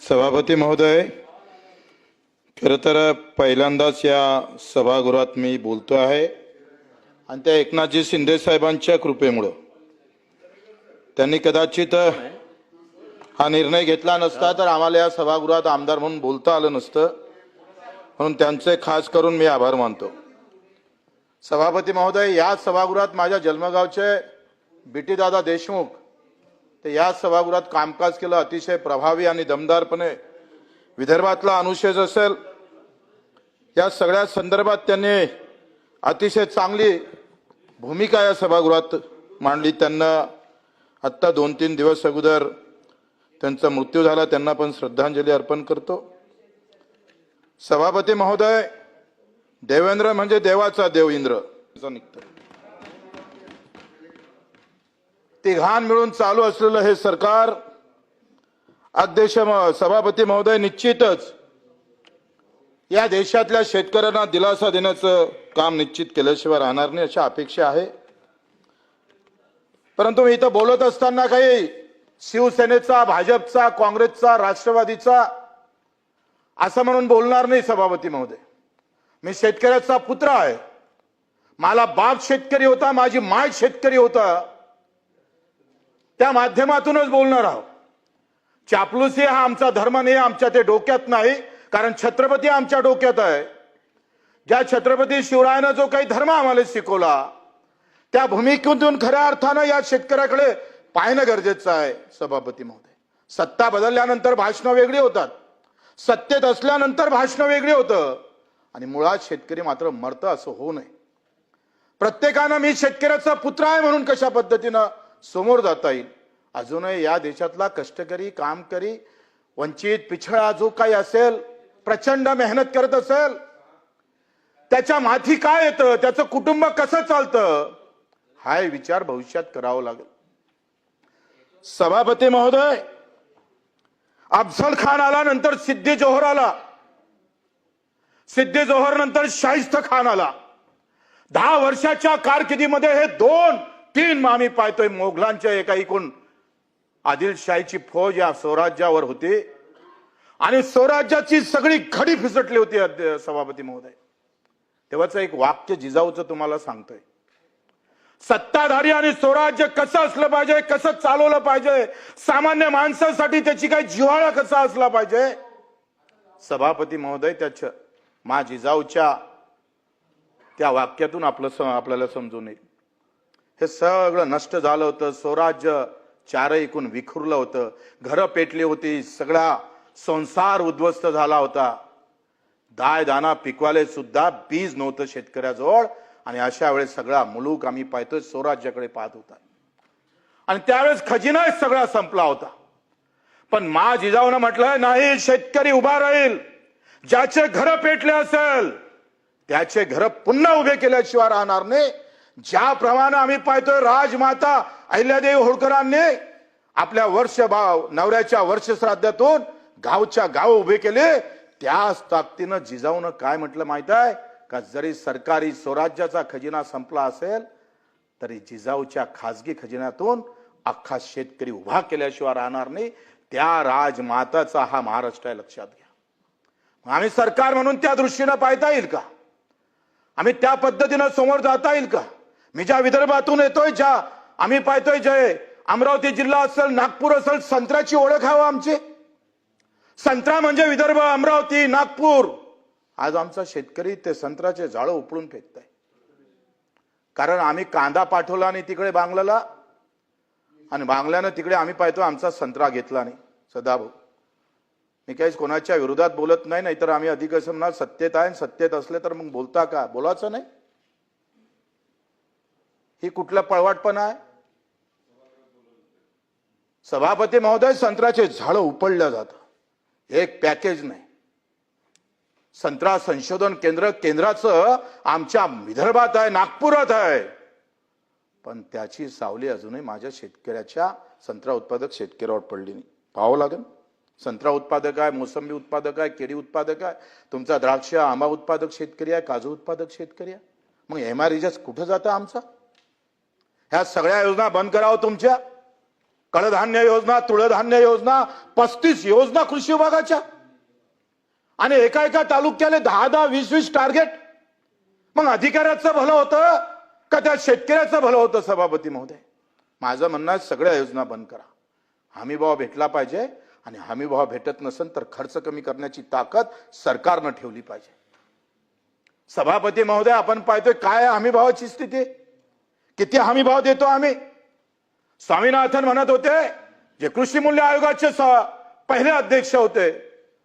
सभापती महोदय, खरं तर पहिल्यांदाच या सभागृहात मी बोलतो आहे आणि त्या एकनाथजी शिंदे साहेबांच्या कृपेमुळे त्यांनी कदाचित हा निर्णय घेतला नसता तर आम्हाला या सभागृहात आमदार म्हणून बोलता आलं नसतं, म्हणून त्यांचे खास करून मी आभार मानतो। सभापती महोदय, या सभागृहात माझ्या जन्मगावचे बीटी दादा देशमुख ते या सभागृहात कामकाज केलं अतिशय प्रभावी आणि दमदारपणे। विदर्भातला अनुशेष असेल या सगळ्या संदर्भात त्यांनी अतिशय चांगली भूमिका या सभागृहात मांडली। त्यांना आत्ता 2-3 दिवस अगोदर त्यांचा मृत्यू झाला, त्यांना पण श्रद्धांजली अर्पण करतो। सभापती महोदय, देवेंद्र म्हणजे देवाचा देव इंद्र निघतो। तिघान मिळून चालू असलेलं हे सरकार, अध्यक्ष सभापती महोदय, निश्चितच या देशातल्या शेतकऱ्यांना दिलासा देण्याचं काम निश्चित केल्याशिवाय राहणार नाही अशी अपेक्षा आहे। परंतु मी इथं बोलत असताना काही शिवसेनेचा, भाजपचा, काँग्रेसचा, राष्ट्रवादीचा असं म्हणून बोलणार नाही। सभापती महोदय, मी शेतकऱ्याचा पुत्र आहे, मला बाप शेतकरी होता, माझी माय शेतकरी होता, त्या माध्यमातूनच बोलणार आहोत। चापलुसी हा आमचा धर्म नाही, आमच्या ते डोक्यात नाही, कारण छत्रपती आमच्या डोक्यात आहे। ज्या छत्रपती शिवरायानं जो काही धर्म आम्हाला शिकवला त्या भूमिकेतून खऱ्या अर्थानं या शेतकऱ्याकडे पाहणं गरजेचं आहे। सभापती महोदय, सत्ता बदलल्यानंतर भाषणं वेगळी होतात, सत्तेत असल्यानंतर भाषणं वेगळी होतं आणि मुळात शेतकरी मात्र मरतं असं होऊ नये। प्रत्येकानं मी शेतकऱ्याचा पुत्र आहे म्हणून कशा पद्धतीनं समोर जाता येईल। अजूनही या देशातला कष्टकरी, कामकरी, वंचित, पिछळा जो काही असेल, प्रचंड मेहनत करत असेल, त्याच्या माथी काय येतं, त्याचं कुटुंब कसं चालतं, हा विचार भविष्यात करावा लागेल। सभापती महोदय, अफजल खान आला, नंतर सिद्दी जोहर आला, सिद्दी जोहर नंतर शाहिस्त खान आला। 10 वर्षाच्या कारकिर्दीमध्ये हे 2-3 आम्ही पाहतोय मोगलांच्या एका एकूण आदिलशाहीची फौज या स्वराज्यावर होती आणि स्वराज्याची सगळी घडी फिसटली होती। सभापती महोदय, तेव्हाच एक वाक्य जिजाऊचं तुम्हाला सांगतोय, सत्ताधारी आणि स्वराज्य कसं असलं पाहिजे, कसं चालवलं पाहिजे, सामान्य माणसासाठी त्याची काही जिव्हाळा कसा असला पाहिजे। सभापती महोदय, त्याच्या मा जिजाऊच्या त्या वाक्यातून आपल्याला समजून येईल। हे सगळं नष्ट झालं होतं, स्वराज्य चारैकून विखुरलं होतं, घरं पेटली होती, सगळा संसार उद्ध्वस्त झाला होता। दाय दाना पिकवाले सुद्धा बीज नव्हतं शेतकऱ्याजवळ आणि अशा वेळेस सगळा मुलूक आम्ही पाहतोय स्वराज्याकडे पाहत होता आणि त्यावेळेस खजिना सगळा संपला होता। पण मा जिजाऊनं म्हटलं नाही, शेतकरी उभा राहील, ज्याचे घर पेटले असेल त्याचे घर पुन्हा उभे केल्याशिवाय राहणार नाही। ज्याप्रमाणे आम्ही पाहतोय राजमाता अहिल्यादेवी होळकरांनी आपल्या नवऱ्याच्या वर्षश्राद्धातून गावच्या गाव उभे केले, त्याच ताकदीनं जिजाऊनं काय म्हटलं माहित आहे का, जरी सरकारी स्वराज्याचा खजिना संपला असेल तरी जिजाऊच्या खासगी खजिन्यातून अख्खा शेतकरी उभा केल्याशिवाय राहणार नाही। त्या राजमाताचा हा महाराष्ट्र आहे, लक्षात घ्या। आम्ही सरकार म्हणून त्या दृष्टीनं पाहता येईल का, आम्ही त्या पद्धतीनं समोर जाता येईल का। मी ज्या विदर्भातून येतोय, ज्या आम्ही पाहतोय, जे अमरावती जिल्हा असेल, नागपूर असेल, संत्र्याची ओळख आहे आमची। संत्रा म्हणजे विदर्भ, अमरावती, नागपूर। आज आमचा शेतकरी ते संत्र्याचे झाडं उपळून फेकताय, कारण आम्ही कांदा पाठवला नाही तिकडे बांगलाला आणि बांगल्यानं तिकडे आम्ही पाहतो आमचा संत्रा घेतला नाही। सदाभाऊ, मी काहीच कोणाच्या विरोधात बोलत नाही, नाहीतर आम्ही अधिक असं म्हणणार सत्तेत आहे, सत्तेत असले तर मग बोलता का, बोलायचं नाही। ही कुठला पळवाटपणा आहे। सभापती महोदय, संत्र्याचे झाडं उपळल्या जातं, एक पॅकेज नाही। संत्रा संशोधन केंद्राचं आमच्या विदर्भात आहे, नागपुरात आहे, पण त्याची सावली अजूनही माझ्या शेतकऱ्याच्या, संत्रा उत्पादक शेतकऱ्यावर पडली नाही। पाहावं लागेल, संत्रा उत्पादक आहे, मोसंबी उत्पादक आहे, केळी उत्पादक आहे, तुमचा द्राक्ष आंबा उत्पादक शेतकरी आहे, काजू उत्पादक शेतकरी आहे, मग एमआरईएस कुठं जातं आमचा। ह्या सगळ्या योजना बंद करावं तुमच्या, कडधान्य योजना, तुळधान्य योजना, 35 योजना कृषी विभागाच्या, आणि एका तालुक्याला 10-10, 20-20 टार्गेट. मग अधिकाऱ्याचं भलं होतं का त्या शेतकऱ्याचं भलं होतं? सभापती महोदय, माझं म्हणणं आहे सगळ्या योजना बंद करा. हमी भाव भेटला पाहिजे, आणि हमी भाव भेटत नसेल तर खर्च कमी करण्याची ताकद सरकारनं ठेवली पाहिजे. सभापती महोदय, आपण पाहतोय काय हमी भावाची स्थिती, किती हमी भाव देतो आम्ही. स्वामीनाथन म्हणत होते, जे कृषी मूल्य आयोगाचे पहिले अध्यक्ष होते,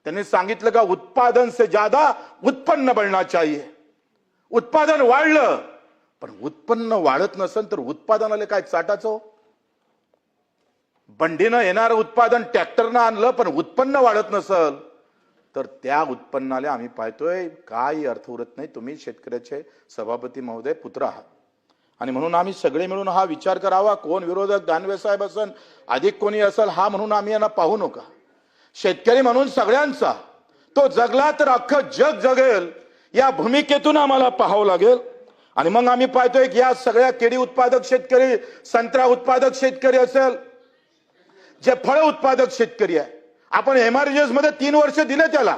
त्यांनी सांगितलं का उत्पादन से ज्यादा उत्पन्न बढ़ना चाहिए. उत्पादन वाढलं, पण उत्पन्न वाढत नसेल तर उत्पादनाला काय चाटाचं? बंडीनं येणारं उत्पादन ट्रॅक्टरनं आणलं, पण उत्पन्न वाढत नसल तर त्या उत्पन्नाला आम्ही पाहतोय काही अर्थ उरत नाही. तुम्ही शेतकऱ्याचे सभापती महोदय पुत्र आहात, आणि म्हणून आम्ही सगळे मिळून हा विचार करावा. कोण विरोधक, दानवे साहेब असेल, अधिक कोणी असेल, हा म्हणून आम्ही यांना पाहू नका. शेतकरी म्हणून सगळ्यांचा, तो जगला तर अख्खं जग जगेल या भूमिकेतून आम्हाला पाहावं लागेल. आणि मग आम्ही पाहतोय की या सगळ्या केळी उत्पादक शेतकरी, संत्रा उत्पादक शेतकरी असेल, जे फळ उत्पादक शेतकरी आहे, आपण एमआरजीएस मध्ये 3 वर्ष दिले त्याला,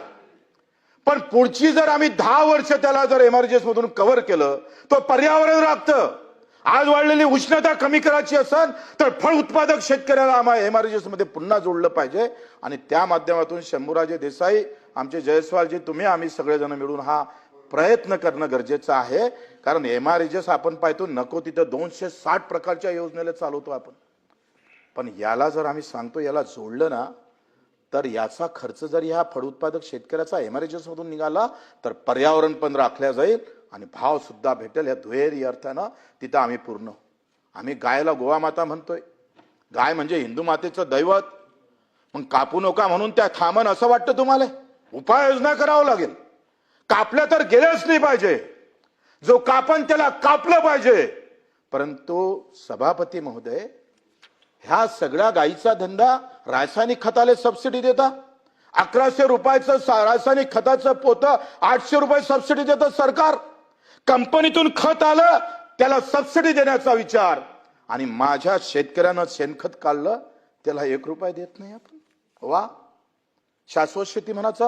पण पुढची जर आम्ही 10 वर्ष त्याला जर एमआरजीएस मधून कव्हर केलं तर पर्यावरण राखतं. आज वाढलेली उष्णता कमी करायची असेल तर फळ उत्पादक शेतकऱ्याला आम्हाला एमआरजीएस मध्ये पुन्हा जोडलं पाहिजे. आणि त्या माध्यमातून शंभूराजे देसाई, आमचे जयस्वालजी, तुम्ही आम्ही सगळेजण मिळून हा प्रयत्न करणं गरजेचं आहे. कारण एमआरजीएस आपण पाहतो नको तिथं 260 प्रकारच्या योजनेला चालवतो आपण, पण याला जर आम्ही सांगतो याला जोडलं ना, तर याचा खर्च जर ह्या फळ उत्पादक शेतकऱ्याचा एमआरजीएस मधून निघाला तर पर्यावरण पण राखल्या जाईल आणि भाव सुद्धा भेटेल. या दुहेरी अर्थानं तिथं आम्ही पूर्ण. आम्ही गायला गोवा माता म्हणतोय, गाय म्हणजे हिंदू मातेचं दैवत. मग कापू नका म्हणून त्या थांबन असं वाटतं तुम्हाला? उपाययोजना करावं लागेल. कापलं तर गेलंच नाही पाहिजे, जो कापन त्याला कापलं पाहिजे. परंतु सभापती महोदय, ह्या सगळ्या गायीचा धंदा रासायनिक खताला सबसिडी देता. 1100 रुपयाचं रासायनिक खताचं पोतं 800 रुपये सबसिडी देतं सरकार. कंपनीतून खत आलं त्याला सबसिडी देण्याचा विचार, आणि माझ्या शेतकऱ्यानं शेणखत काढलं त्याला 1 रुपया देत नाही आपण. वा, शाश्वत शेती म्हणायचं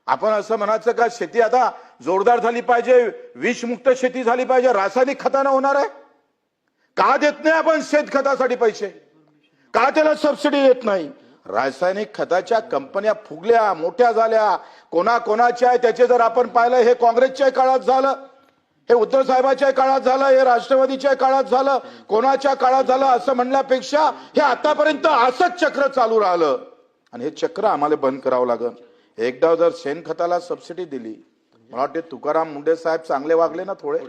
आपण असं म्हणायचं का शेती आता जोरदार झाली पाहिजे, विषमुक्त शेती झाली पाहिजे, रासायनिक खतानं होणार आहे? का देत नाही आपण शेतखतासाठी पैसे? का त्याला सबसिडी देत नाही? रासायनिक खताच्या कंपन्या फुगल्या, मोठ्या झाल्या, कोणाच्या आहे त्याचे जर आपण पाहिलं, हे काँग्रेसच्या काळात झालं, हे उद्धव साहेबाच्या काळात झालं, हे राष्ट्रवादीच्या काळात झालं, कोणाच्या काळात झालं असं म्हणण्यापेक्षा हे आतापर्यंत असंच चक्र चालू राहिलं, आणि हे चक्र आम्हाला बंद करावं लागेल. एकदा जर शेणखताला सबसिडी दिली, मला वाटते तुकाराम मुंडे साहेब चांगले वागले ना थोडे,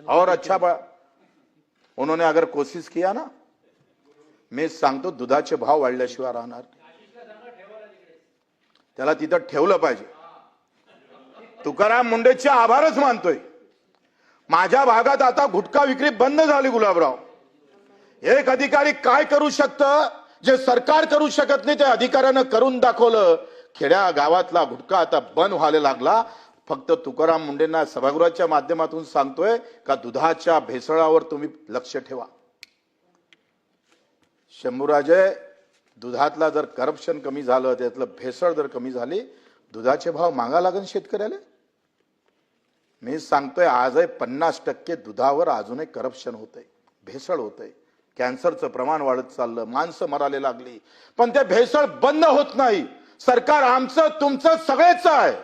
और अच्छा उन्होंने अगर कोशिश किया ना, मी सांगतो दुधाचे भाव वाढल्याशिवाय राहणार. त्याला तिथं ठेवलं पाहिजे. तुकाराम मुंडेचे आभारच मानतोय. माझ्या भागात आता गुटखा विक्री बंद झाली. गुलाबराव, एक अधिकारी काय करू शकतं जे सरकार करू शकत नाही, ते अधिकाऱ्यानं करून दाखवलं. खेड्या गावातला गुटखा आता बंद व्हायला लागला. फक्त तुकाराम मुंडेंना सभागृहाच्या माध्यमातून सांगतोय का दुधाच्या भेसळावर तुम्ही लक्ष ठेवा. शंभूराजे, दुधातला जर करप्शन कमी झालं, त्यातलं भेसळ जर कमी झाली, दुधाचे भाव मागा लागेल शेतकऱ्याला. मी सांगतोय आजही 50% दुधावर अजूनही करप्शन होतंय, भेसळ होतंय. कॅन्सरचं प्रमाण वाढत चाललं, माणसं मरायला लागली, पण ते भेसळ बंद होत नाही. सरकार आमचं तुमचं सगळेच आहे,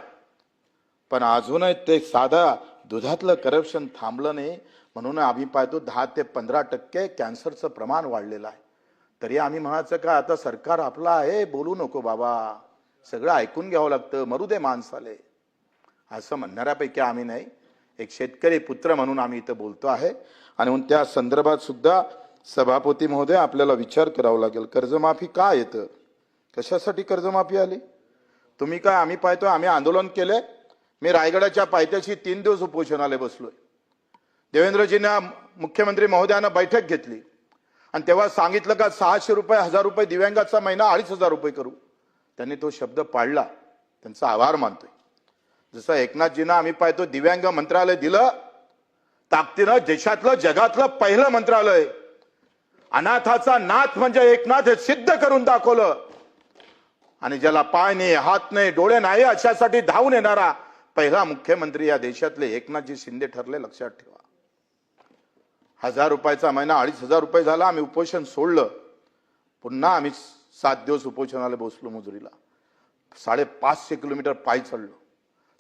पण अजूनही ते साधा दुधातलं करप्शन थांबलं नाही. म्हणून आम्ही पाहतो 10 ते 15% कॅन्सरचं प्रमाण वाढलेलं आहे. तरी आम्ही म्हणायचं का आता सरकार आपलं आहे, बोलू नको बाबा, सगळं ऐकून घ्यावं लागतं, मरू दे माणसाले, असं म्हणणाऱ्यापैकी आम्ही नाही. एक शेतकरी पुत्र म्हणून आम्ही इथं बोलतो आहे. आणि म्हणून त्या संदर्भात सुद्धा सभापती महोदय आपल्याला विचार करावा लागेल. कर्जमाफी का येतं, कशासाठी कर्जमाफी आली? तुम्ही काय, आम्ही पाहतो आम्ही आंदोलन केले. मी रायगडाच्या पायथ्याशी 3 दिवस उपोषणाला बसलोय. देवेंद्रजींना, मुख्यमंत्री महोदयानं बैठक घेतली आणि तेव्हा सांगितलं का 600 रुपये, 1000 रुपये दिव्यांगाचा महिना 2500 रुपये करू. त्यांनी तो शब्द पाळला, त्यांचा आभार मानतोय. जसं एकनाथजींना आम्ही पाहतो दिव्यांग मंत्रालय दिलं, ताकदीनं देशातलं जगातलं पहिलं मंत्रालय. अनाथाचा नाथ म्हणजे एकनाथ हे सिद्ध करून दाखवलं. आणि ज्याला पाय नाही, हात नाही, डोळे नाही अशासाठी धावून येणारा पहिला मुख्यमंत्री या देशातले एकनाथजी शिंदे ठरले. लक्षात ठेवा. 1000 रुपयाचा महिना 2500 रुपये झाला. आम्ही उपोषण सोडलं. पुन्हा आम्ही 7 दिवस उपोषणाला बसलो. मजुरीला 550 किलोमीटर पायी चढलो.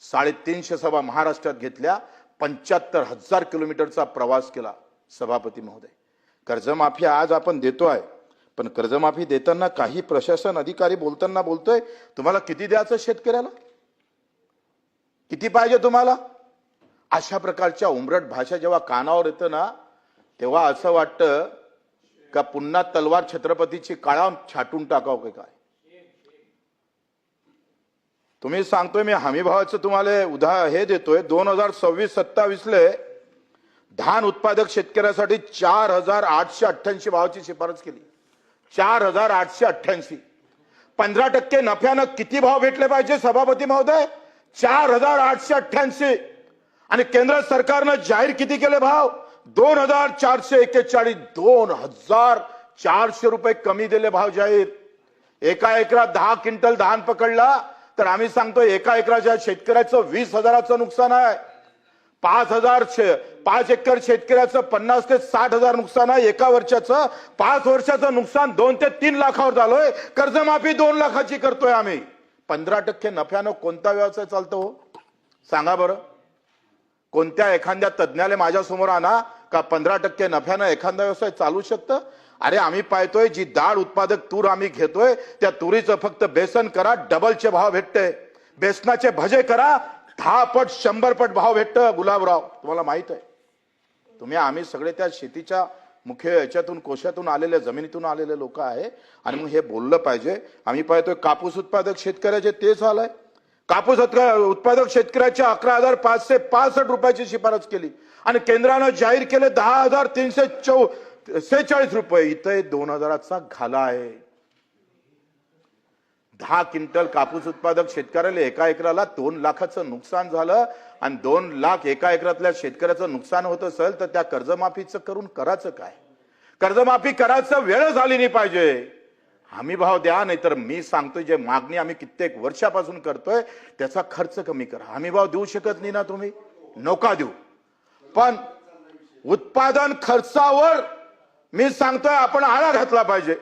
350 सभा महाराष्ट्रात घेतल्या. 75,000 किलोमीटरचा प्रवास केला. सभापती महोदय, कर्जमाफी आज आपण देतोय, पण कर्जमाफी देताना काही प्रशासन अधिकारी बोलताना बोलतोय तुम्हाला किती द्यायचं शेतकऱ्याला, किती पाहिजे तुम्हाला. अशा प्रकारच्या उमरट भाषा जेव्हा कानावर येतं ना, तेव्हा असं वाटतं का पुन्हा तलवार छत्रपतीची काळा छाटून टाकावं की काय. तुम्ही सांगतोय मी हमी भावाचं तुम्हाला हे देतोय. 2026-27 ले धान उत्पादक शेतकऱ्यासाठी 4,888 भावाची शिफारस केली. 4,888. 15% नफ्यानं किती भाव भेटले पाहिजे सभापती महोदय? 4,888. आणि केंद्र सरकारनं जाहीर किती केले भाव? 2,441. 2,400 रुपये कमी दिले भाव जाहीर. एका एकरात 10 क्विंटल धान पकडला तर आम्ही सांगतोय एका एकराच्या शेतकऱ्याचं 20,000चं नुकसान आहे. 5 एकर शेतकऱ्याचं 50 ते 60,000 नुकसान आहे एका वर्षाचं. 5 वर्षाचं नुकसान 2 ते 3 लाखावर झालोय. कर्जमाफी 2 लाखाची करतोय आम्ही. 15% नफ्यानं कोणता व्यवसाय चालतो हो सांगा बरं. कोणत्या एखाद्या तज्ञाला माझ्या समोर आणा का 15% नफ्यानं एखादा व्यवसाय चालू शकतं. अरे आम्ही पाहतोय जी डाळ उत्पादक तूर आम्ही घेतोय त्या तुरीचं फक्त बेसन करा, डबलचे भाव भेटते. बेसनाचे भजे करा, 10 पट 100 पट भाव भेटतं. गुलाबराव, तुम्हाला माहित आहे. आम्ही सगळे त्या शेतीच्या मुख्य याच्यातून कोशातून आलेले, जमिनीतून आलेले लोक आहे. आणि मग हे बोललं पाहिजे. आम्ही पाहतोय कापूस उत्पादक शेतकऱ्याचे तेच हाल आहे. कापूस उत्पादक शेतकऱ्याच्या 11,565 रुपयाची शिफारस केली आणि केंद्रानं जाहीर केले 10,346 रुपये. इथे 2,000चा घाला आहे. 10 क्विंटल कापूस उत्पादक शेतकऱ्याला एका एकराला 2 लाखाचं नुकसान झालं. आणि 2 लाख एका एकरातल्या शेतकऱ्याचं नुकसान होत असेल तर त्या कर्जमाफीचं करून करायचं काय? कर्जमाफी करायचं वेळ झाली नाही पाहिजे. हमी भाव द्या, नाहीतर मी सांगतोय जे मागणी आम्ही कित्येक वर्षापासून करतोय त्याचा खर्च कमी करा. हमी भाव देऊ शकत नाही ना तुम्ही, नका देऊ. पण उत्पादन खर्चावर मी सांगतोय आपण आळा घातला पाहिजे.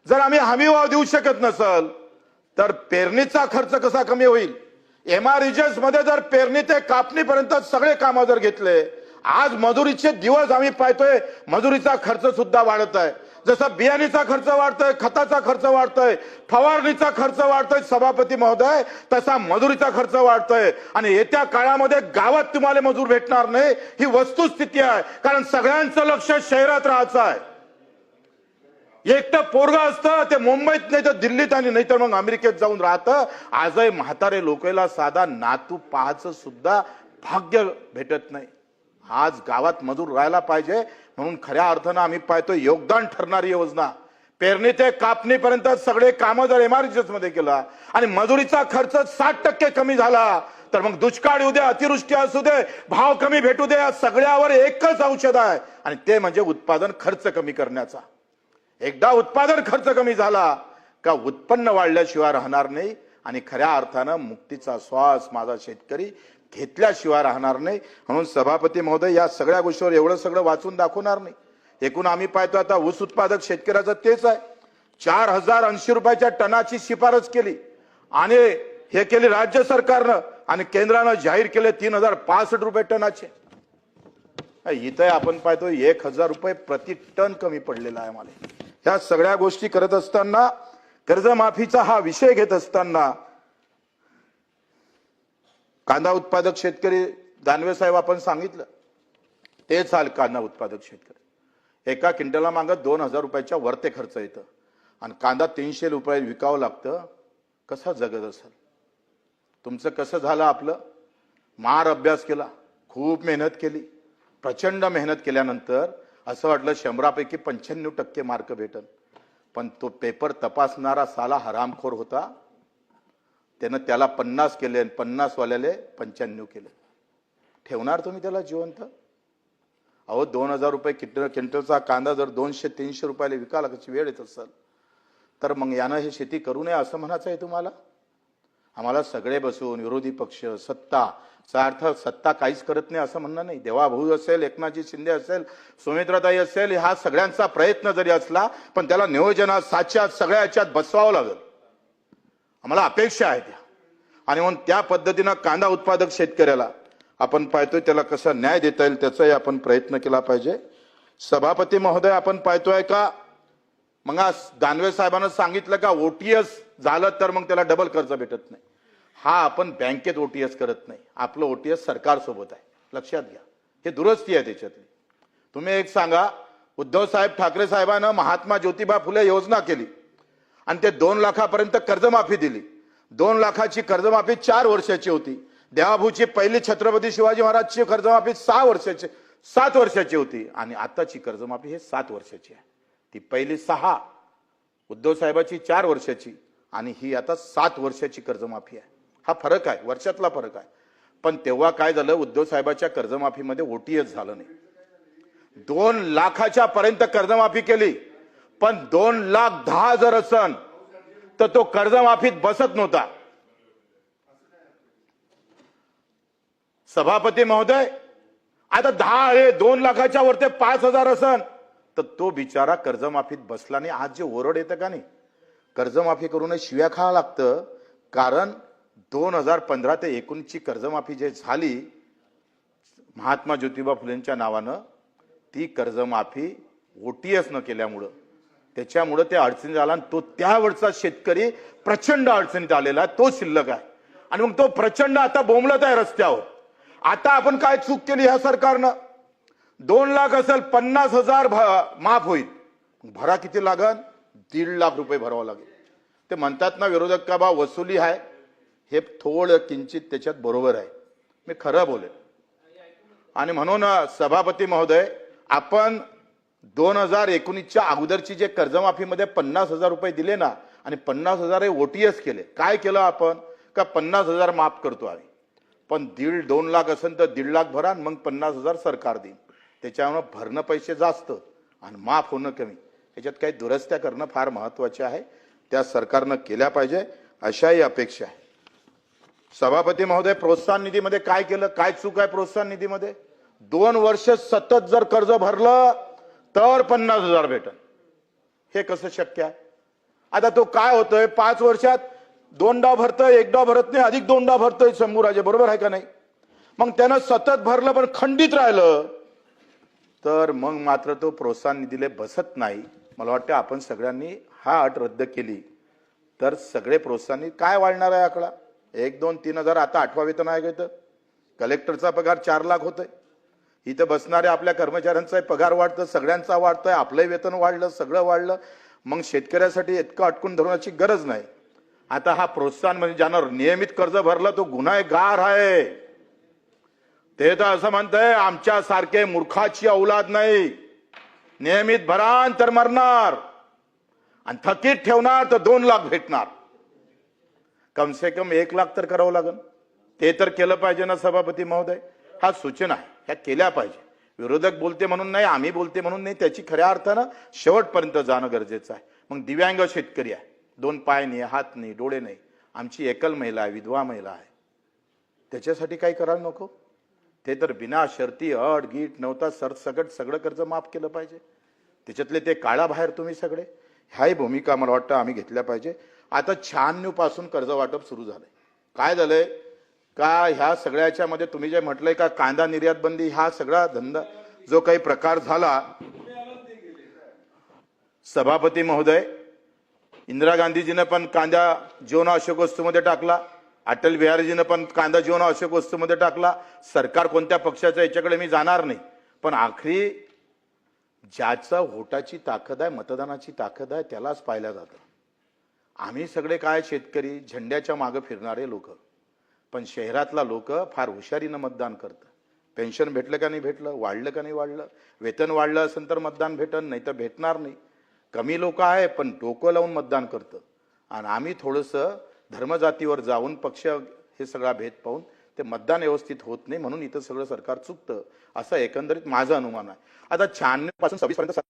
जर आम्ही हमी भाव देऊ शकत नसल तर पेरणीचा खर्च कसा कमी होईल? MREGS मध्ये जर पेरणी ते कापणीपर्यंत सगळे कामं जर घेतले, आज मजुरीचे दिवस आम्ही पाहतोय मजुरीचा खर्च सुद्धा वाढत आहे. जसं बियाणीचा खर्च वाढतोय, खताचा खर्च वाढतोय, फवारणीचा खर्च वाढतोय सभापती महोदय, तसा मजुरीचा खर्च वाढतोय. आणि येत्या काळामध्ये गावात तुम्हाला मजूर भेटणार नाही ही वस्तुस्थिती आहे. कारण सगळ्यांचं लक्ष शहरात राहायचं आहे. एकटं पोरगा असतं ते मुंबईत नाही तर दिल्लीत आणि नाही तर मग अमेरिकेत जाऊन राहतं. आजही म्हातारे लोकांना साधा नातू पाहायचं सुद्धा भाग्य भेटत नाही. आज गावात मजूर राहायला पाहिजे. म्हणून खऱ्या अर्थानं आम्ही पाहतो योगदान ठरणारी योजना पेरणी ते कापणीपर्यंत सगळे कामं जर MREGS मध्ये केला आणि मजुरीचा खर्च 60% कमी झाला तर मग दुष्काळ येऊ दे, अतिवृष्टी असू दे, भाव कमी भेटू दे, या सगळ्यावर एकच औषध आहे आणि ते म्हणजे उत्पादन खर्च कमी करण्याचा. एकदा उत्पादन खर्च कमी झाला का उत्पन्न वाढल्याशिवाय राहणार नाही आणि खऱ्या अर्थानं मुक्तीचा श्वास माझा शेतकरी घेतल्याशिवाय राहणार नाही. म्हणून सभापती महोदय या सगळ्या गोष्टीवर एवढं सगळं वाचून दाखवणार नाही. एकूण आम्ही पाहतो आता ऊस उत्पादक शेतकऱ्याचं तेच आहे. 4,080 रुपयाच्या टनाची शिफारस केली आणि हे केली राज्य सरकारनं आणि केंद्रानं जाहीर केले 3,065 रुपये टनाचे. इथे आपण पाहतो 1,000 रुपये प्रति टन कमी पडलेला आहे. मला ह्या सगळ्या गोष्टी करत असताना, कर्जमाफीचा हा विषय घेत असताना, कांदा उत्पादक शेतकरी दानवे साहेब आपण सांगितलं तेच हाल. कांदा उत्पादक शेतकरी एका क्विंटलला मागं 2,000 रुपयाच्या वरते खर्च येतं आणि कांदा 300 रुपये विकावं लागतं. कसा जगत असेल? तुमचं कसं झालं? आपलं मार अभ्यास केला, खूप मेहनत केली, प्रचंड मेहनत केल्यानंतर असं वाटलं 100पैकी 95% मार्क भेटल. पण तो पेपर तपासणारा साला हरामखोर होता. त्यानं त्याला 50 केले आणि 50 वाल्याले 95 केले. ठेवणार तुम्ही त्याला जिवंत? अहो 2000 रुपये क्विंटलचा कांदा जर 200-300 रुपयाला विकायला कशी वेळ येत असेल तर मग यानं हे शेती करू नये असं म्हणायचं आहे तुम्हाला? आम्हाला सगळे बसून विरोधी पक्ष सत्ता अर्थ सत्ता काहीच करत नाही असं म्हणणं नाही. देवाभाऊ असेल, एकनाथजी शिंदे असेल, सुमित्राताई असेल, हा सगळ्यांचा प्रयत्न जरी असला पण त्याला नियोजनात साच्यात सगळ्या याच्यात बसवावं लागेल. आम्हाला अपेक्षा आहे त्या आणि म्हणून त्या पद्धतीनं कांदा उत्पादक शेतकऱ्याला आपण पाहतोय त्याला कसा न्याय देता येईल त्याचाही आपण प्रयत्न केला पाहिजे. सभापती महोदय आपण पाहतोय का मग दानवे साहेबांना सांगितलं का ओटीएस झालं तर मग त्याला डबल कर्ज भेटत नाही. हा आपण बँकेत ओटीएस करत नाही, आपलं ओटीएस सरकार सोबत आहे, लक्षात घ्या. हे दुरुस्ती आहे त्याच्यातली. तुम्ही एक सांगा, उद्धव साहेब ठाकरे साहेबांना महात्मा ज्योतिबा फुले योजना केली आणि ते 2 लाखापर्यंत कर्जमाफी दिली. 2 लाखाची कर्जमाफी 4 वर्षाची होती. देवाभाऊची पहिली छत्रपती शिवाजी महाराजची कर्जमाफी 7 वर्षाची होती आणि आताची कर्जमाफी हे 7 वर्षाची आहे. ती पहिली 6, उद्धव साहेबाची 4 वर्षाची आणि ही आता 7 वर्षाची कर्जमाफी आहे. हा फरक आहे, वर्षातला फरक आहे. पण तेव्हा काय झालं, उद्धव साहेबाच्या कर्जमाफीमध्ये ओटीएस झालं नाही. 2 लाखाच्या पर्यंत कर्जमाफी केली पण 2,10,000 असन तर तो कर्जमाफीत बसत नव्हता. सभापती महोदय, आता 2 लाखाच्या वरती 5,000 असन तर तो बिचारा कर्जमाफीत बसला नाही. आज जे ओरड येतं का नाही, कर्जमाफी करून शिव्या खावं लागतं. कारण 2015 ते 19 ची कर्जमाफी जे झाली महात्मा ज्योतिबा फुलेंच्या नावानं, ती कर्जमाफी ओटीएस न केल्यामुळं त्याच्यामुळं ते अडचणीत आला आणि तो त्यावेळचा शेतकरी प्रचंड अडचणीत आलेला तो शिल्लक आहे. आणि मग तो प्रचंड आता बोंबलत आहे रस्त्यावर. आता आपण काय चूक केली ह्या सरकारनं? 2 लाख असेल 50,000 माफ होईल, भरा किती लागन? 1.5 लाख रुपये भरावं लागेल. ते म्हणतात ना विरोधक का बा वसुली आहे, हे थोडं किंचित त्याच्यात बरोबर आहे, मी खरं बोलेन. आणि म्हणून सभापती महोदय, आपण 2019च्या अगोदरची जे कर्जमाफीमध्ये 50,000 रुपये दिले ना आणि 50,000 हे ओटीएस केले. काय केलं आपण का 50,000 माफ करतो आम्ही, पण 1.5-2 लाख असेल तर 1.5 लाख भरा मग 50,000 सरकार देईल. त्याच्यामुळे भरणं पैसे जास्त आणि माफ होणं कमी, याच्यात काही दुरुस्त्या करणं फार महत्वाचे आहे. त्या सरकारनं केल्या पाहिजे अशाही अपेक्षा आहे. सभापती महोदय, प्रोत्साहन निधीमध्ये काय केलं, काय चूक आहे प्रोत्साहन निधीमध्ये? 2 वर्ष सतत जर कर्ज भरलं तर 50,000 भेटल. हे कसं शक्य आहे? आता तो काय होतोय, 5 वर्षात 2दा भरतोय, 1दा भरत नाही, अधिक 2दा भरतोय. शंभूराजे बरोबर आहे का नाही? मग त्यानं सतत भरलं पण खंडित राहिलं तर मग मात्र तो प्रोत्साहन निधीला बसत नाही. मला वाटतं आपण सगळ्यांनी हा अट रद्द केली तर सगळे प्रोत्साहन काय वाढणार आहे आकडा? 1, 2, 3 हजार. आता 8वा वेतन आयोग येतं, कलेक्टरचा पगार 4 लाख होतोय. इथं बसणाऱ्या आपल्या कर्मचाऱ्यांचा पगार वाढतं, सगळ्यांचा वाढतोय, आपलंही वेतन वाढलं, सगळं वाढलं. मग शेतकऱ्यासाठी इतकं अटकून धरण्याची गरज नाही. आता हा प्रोत्साहन म्हणजे ज्यानं नियमित कर्ज भरलं तो गुन्हेगार आहे. ते तर असं म्हणतंय आमच्या सारखे मूर्खाची औलाद नाही, नियमित भरान तर मरणार आणि थकीत ठेवणार तर 2 लाख भेटणार. कम से कम 1 लाख तर करावं लागेल. ते तर केलं पाहिजे ना सभापती महोदय? हा सूचना आहे, ह्या केल्या पाहिजे. विरोधक बोलते म्हणून नाही, आम्ही बोलते म्हणून नाही, त्याची खऱ्या अर्थानं शेवटपर्यंत जाणं गरजेचं आहे. मग दिव्यांग शेतकरी आहे, 2 पाय नाही, हात नाही, डोळे नाही, आमची एकल महिला आहे, विधवा महिला आहे, त्याच्यासाठी काही करायला नको? ते तर बिना शर्ती अट गीट नव्हता सरसकट सगळं कर्ज माफ केलं पाहिजे. त्याच्यातले ते काळा बाहेर तुम्ही सगळे, ह्याही भूमिका मला वाटतं आम्ही घेतल्या पाहिजे. आता 96 पासून कर्ज वाटप सुरू झालंय. काय झालंय का ह्या सगळ्याच्या मध्ये तुम्ही जे म्हटलंय का कांदा निर्यात बंदी, हा सगळा धंदा जो काही प्रकार झाला, सभापती महोदय, इंदिरा गांधीजीने पण कांदा जीवनावश्यक वस्तूमध्ये टाकला, अटल बिहारीजीने पण कांदा जीवनावश्यक वस्तूमध्ये टाकला. सरकार कोणत्या पक्षाचं याच्याकडे मी जाणार नाही, पण आखरी ज्याचा वोटाची ताकद आहे, मतदानाची ताकद आहे, त्यालाच पाहिलं जातं. आम्ही सगळे काय शेतकरी झेंड्याच्या मागे फिरणारे लोक, पण शहरातला लोक फार हुशारीनं मतदान करतं. पेन्शन भेटलं का नाही भेटलं, वाढलं का नाही वाढलं, वेतन वाढलं असेल तर मतदान भेटन, नाही तर भेटणार नाही. कमी लोक आहे पण डोकं लावून मतदान करतं. आणि आम्ही थोडंसं धर्मजातीवर जाऊन पक्ष हे सगळा भेद पाहून ते मतदान व्यवस्थित होत नाही म्हणून इथं सगळं सरकार चुकतं असं एकंदरीत माझं अनुमान आहे. आता 96 पासून 26 पर्यंत